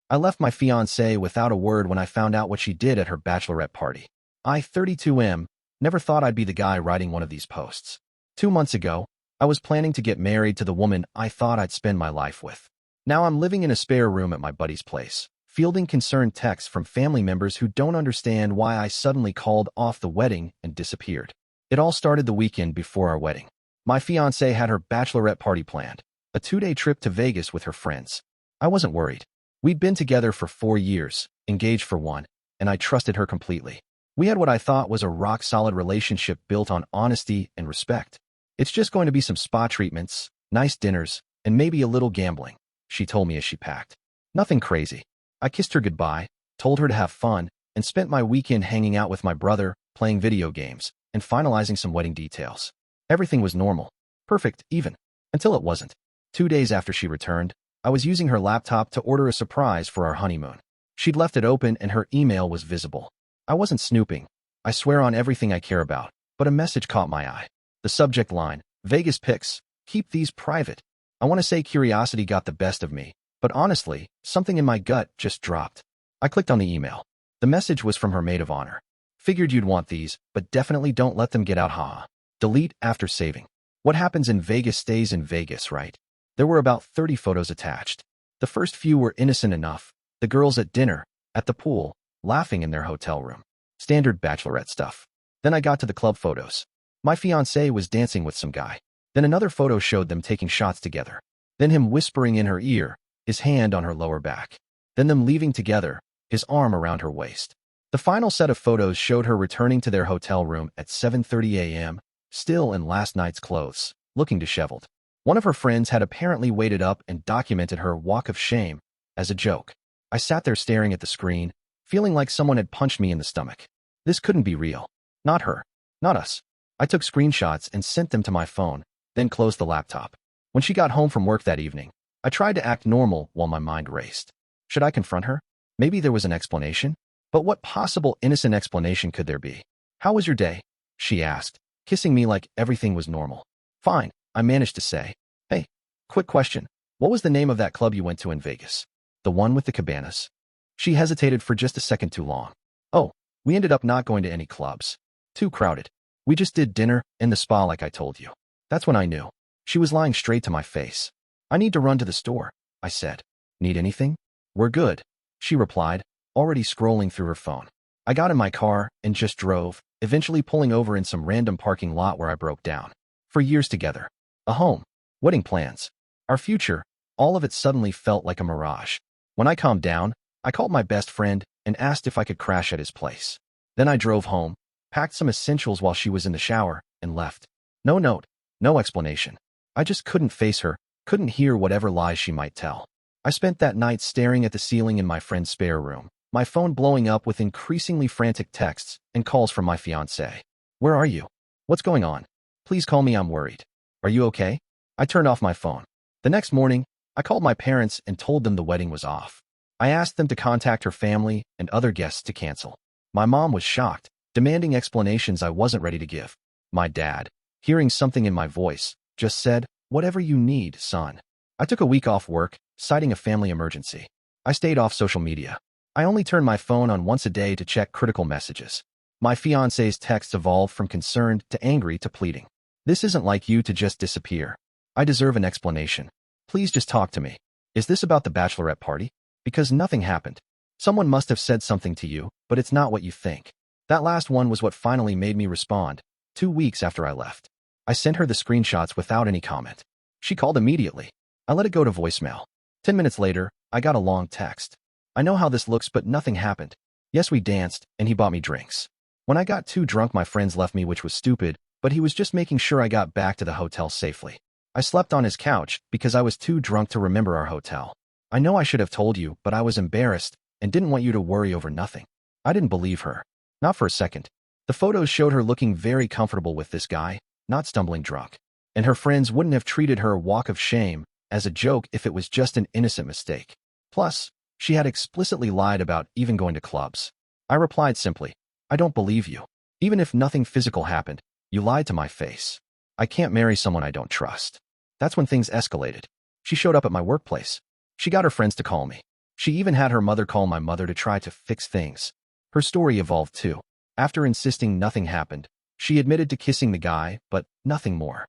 I left my fiancée without a word when I found out what she did at her bachelorette party. I, 32M, never thought I'd be the guy writing one of these posts. 2 months ago, I was planning to get married to the woman I thought I'd spend my life with. Now I'm living in a spare room at my buddy's place, fielding concerned texts from family members who don't understand why I suddenly called off the wedding and disappeared. It all started the weekend before our wedding. My fiancée had her bachelorette party planned, a 2-day trip to Vegas with her friends. I wasn't worried. We'd been together for 4 years, engaged for 1, and I trusted her completely. We had what I thought was a rock-solid relationship built on honesty and respect. It's just going to be some spa treatments, nice dinners, and maybe a little gambling, she told me as she packed. Nothing crazy. I kissed her goodbye, told her to have fun, and spent my weekend hanging out with my brother, playing video games, and finalizing some wedding details. Everything was normal. Perfect, even. Until it wasn't. 2 days after she returned, I was using her laptop to order a surprise for our honeymoon. She'd left it open and her email was visible. I wasn't snooping. I swear on everything I care about, but a message caught my eye. The subject line, Vegas pics, keep these private. I want to say curiosity got the best of me, but honestly, something in my gut just dropped. I clicked on the email. The message was from her maid of honor. Figured you'd want these, but definitely don't let them get out, haha. Delete after saving. What happens in Vegas stays in Vegas, right? There were about 30 photos attached. The first few were innocent enough. The girls at dinner, at the pool, laughing in their hotel room. Standard bachelorette stuff. Then I got to the club photos. My fiancée was dancing with some guy. Then another photo showed them taking shots together. Then him whispering in her ear, his hand on her lower back. Then them leaving together, his arm around her waist. The final set of photos showed her returning to their hotel room at 7:30 a.m., still in last night's clothes, looking disheveled. One of her friends had apparently waited up and documented her walk of shame as a joke. I sat there staring at the screen, feeling like someone had punched me in the stomach. This couldn't be real. Not her. Not us. I took screenshots and sent them to my phone, then closed the laptop. When she got home from work that evening, I tried to act normal while my mind raced. Should I confront her? Maybe there was an explanation? But what possible innocent explanation could there be? How was your day? She asked, kissing me like everything was normal. Fine, I managed to say. Hey, quick question. What was the name of that club you went to in Vegas? The one with the cabanas? She hesitated for just a second too long. Oh, we ended up not going to any clubs. Too crowded. We just did dinner in the spa like I told you. That's when I knew. She was lying straight to my face. I need to run to the store, I said. Need anything? We're good, she replied, already scrolling through her phone. I got in my car and just drove, eventually pulling over in some random parking lot where I broke down. For years together. A home. Wedding plans. Our future. All of it suddenly felt like a mirage. When I calmed down, I called my best friend and asked if I could crash at his place. Then I drove home, packed some essentials while she was in the shower, and left. No note, no explanation. I just couldn't face her, couldn't hear whatever lies she might tell. I spent that night staring at the ceiling in my friend's spare room, my phone blowing up with increasingly frantic texts and calls from my fiancée. Where are you? What's going on? Please call me, I'm worried. Are you okay? I turned off my phone. The next morning, I called my parents and told them the wedding was off. I asked them to contact her family and other guests to cancel. My mom was shocked, demanding explanations I wasn't ready to give. My dad, hearing something in my voice, just said, whatever you need, son. I took a week off work, citing a family emergency. I stayed off social media. I only turned my phone on once a day to check critical messages. My fiancé's texts evolved from concerned to angry to pleading. This isn't like you to just disappear. I deserve an explanation. Please just talk to me. Is this about the bachelorette party? Because nothing happened. Someone must have said something to you, but it's not what you think. That last one was what finally made me respond, 2 weeks after I left. I sent her the screenshots without any comment. She called immediately. I let it go to voicemail. 10 minutes later, I got a long text. I know how this looks, but nothing happened. Yes, we danced, and he bought me drinks. When I got too drunk, my friends left me, which was stupid, but he was just making sure I got back to the hotel safely. I slept on his couch because I was too drunk to remember our hotel. I know I should have told you, but I was embarrassed and didn't want you to worry over nothing. I didn't believe her. Not for a second. The photos showed her looking very comfortable with this guy, not stumbling drunk. And her friends wouldn't have treated her walk of shame as a joke if it was just an innocent mistake. Plus, she had explicitly lied about even going to clubs. I replied simply, I don't believe you. Even if nothing physical happened, you lied to my face. I can't marry someone I don't trust. That's when things escalated. She showed up at my workplace. She got her friends to call me. She even had her mother call my mother to try to fix things. Her story evolved too. After insisting nothing happened, she admitted to kissing the guy, but nothing more.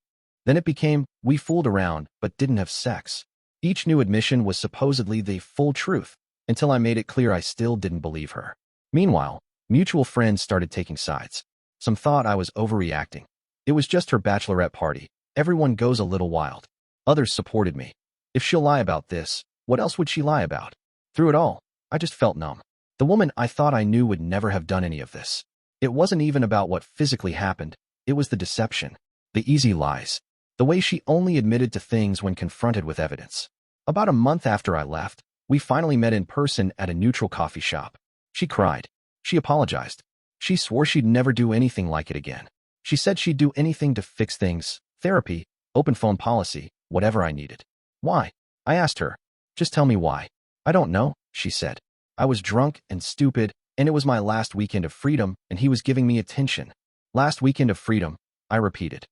Then it became, we fooled around, but didn't have sex. Each new admission was supposedly the full truth, until I made it clear I still didn't believe her. Meanwhile, mutual friends started taking sides. Some thought I was overreacting. It was just her bachelorette party. Everyone goes a little wild. Others supported me. If she'll lie about this, what else would she lie about? Through it all, I just felt numb. The woman I thought I knew would never have done any of this. It wasn't even about what physically happened. It was the deception, the easy lies, the way she only admitted to things when confronted with evidence. About a month after I left, we finally met in person at a neutral coffee shop. She cried. She apologized. She swore she'd never do anything like it again. She said she'd do anything to fix things, therapy, open phone policy, whatever I needed. Why? I asked her. Just tell me why. I don't know, she said. I was drunk and stupid, and it was my last weekend of freedom, and he was giving me attention. Last weekend of freedom, I repeated.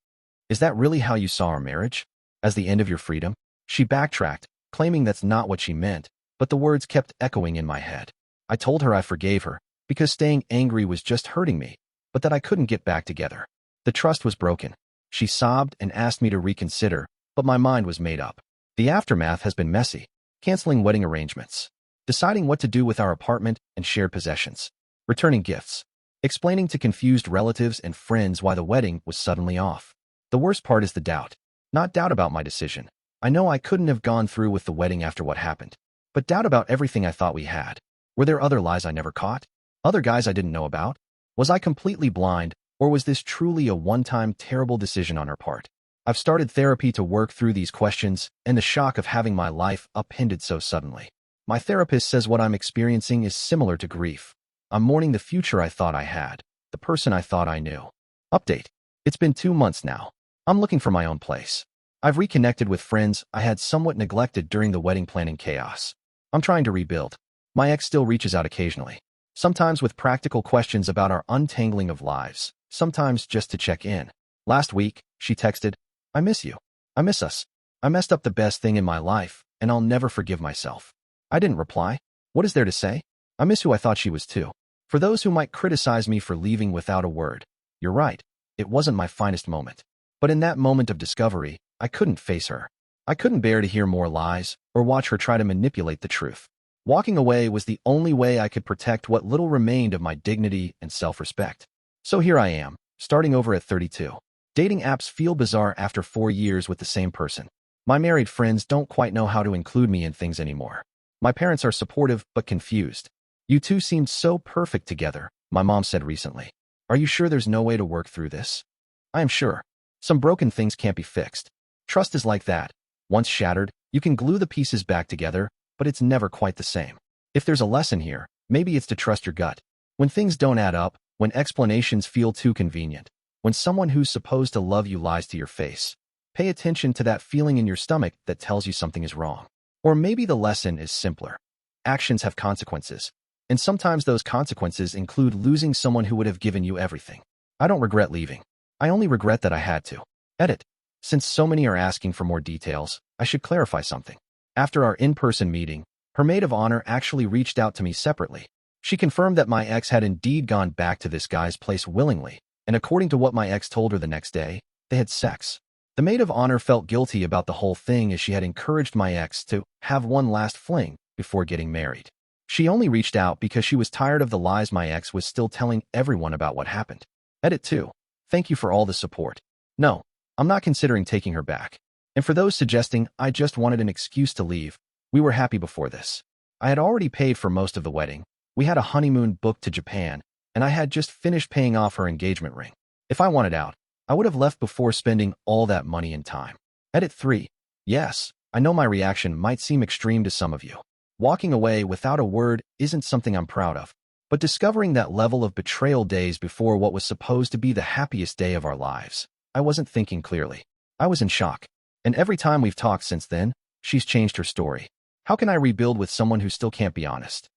Is that really how you saw our marriage? As the end of your freedom? She backtracked, claiming that's not what she meant, but the words kept echoing in my head. I told her I forgave her, because staying angry was just hurting me, but that I couldn't get back together. The trust was broken. She sobbed and asked me to reconsider, but my mind was made up. The aftermath has been messy. Canceling wedding arrangements. Deciding what to do with our apartment and shared possessions. Returning gifts. Explaining to confused relatives and friends why the wedding was suddenly off. The worst part is the doubt. Not doubt about my decision. I know I couldn't have gone through with the wedding after what happened. But doubt about everything I thought we had. Were there other lies I never caught? Other guys I didn't know about? Was I completely blind, or was this truly a one-time terrible decision on her part? I've started therapy to work through these questions and the shock of having my life upended so suddenly. My therapist says what I'm experiencing is similar to grief. I'm mourning the future I thought I had, the person I thought I knew. Update. It's been 2 months now. I'm looking for my own place. I've reconnected with friends I had somewhat neglected during the wedding planning chaos. I'm trying to rebuild. My ex still reaches out occasionally. Sometimes with practical questions about our untangling of lives, sometimes just to check in. Last week, she texted, I miss you. I miss us. I messed up the best thing in my life, and I'll never forgive myself. I didn't reply. What is there to say? I miss who I thought she was too. For those who might criticize me for leaving without a word, you're right. It wasn't my finest moment. But in that moment of discovery, I couldn't face her. I couldn't bear to hear more lies or watch her try to manipulate the truth. Walking away was the only way I could protect what little remained of my dignity and self-respect. So here I am, starting over at 32. Dating apps feel bizarre after 4 years with the same person. My married friends don't quite know how to include me in things anymore. My parents are supportive but confused. You two seemed so perfect together, my mom said recently. Are you sure there's no way to work through this? I am sure. Some broken things can't be fixed. Trust is like that. Once shattered, you can glue the pieces back together, but it's never quite the same. If there's a lesson here, maybe it's to trust your gut. When things don't add up, when explanations feel too convenient, when someone who's supposed to love you lies to your face, pay attention to that feeling in your stomach that tells you something is wrong. Or maybe the lesson is simpler. Actions have consequences, and sometimes those consequences include losing someone who would have given you everything. I don't regret leaving. I only regret that I had to. Edit. Since so many are asking for more details, I should clarify something. After our in-person meeting, her maid of honor actually reached out to me separately. She confirmed that my ex had indeed gone back to this guy's place willingly, and according to what my ex told her the next day, they had sex. The maid of honor felt guilty about the whole thing as she had encouraged my ex to have one last fling before getting married. She only reached out because she was tired of the lies my ex was still telling everyone about what happened. Edit 2. Thank you for all the support. No, I'm not considering taking her back. And for those suggesting I just wanted an excuse to leave, we were happy before this. I had already paid for most of the wedding. We had a honeymoon booked to Japan, and I had just finished paying off her engagement ring. If I wanted out, I would have left before spending all that money and time. Edit 3. Yes, I know my reaction might seem extreme to some of you. Walking away without a word isn't something I'm proud of. But discovering that level of betrayal days before what was supposed to be the happiest day of our lives, I wasn't thinking clearly. I was in shock. And every time we've talked since then, she's changed her story. How can I rebuild with someone who still can't be honest?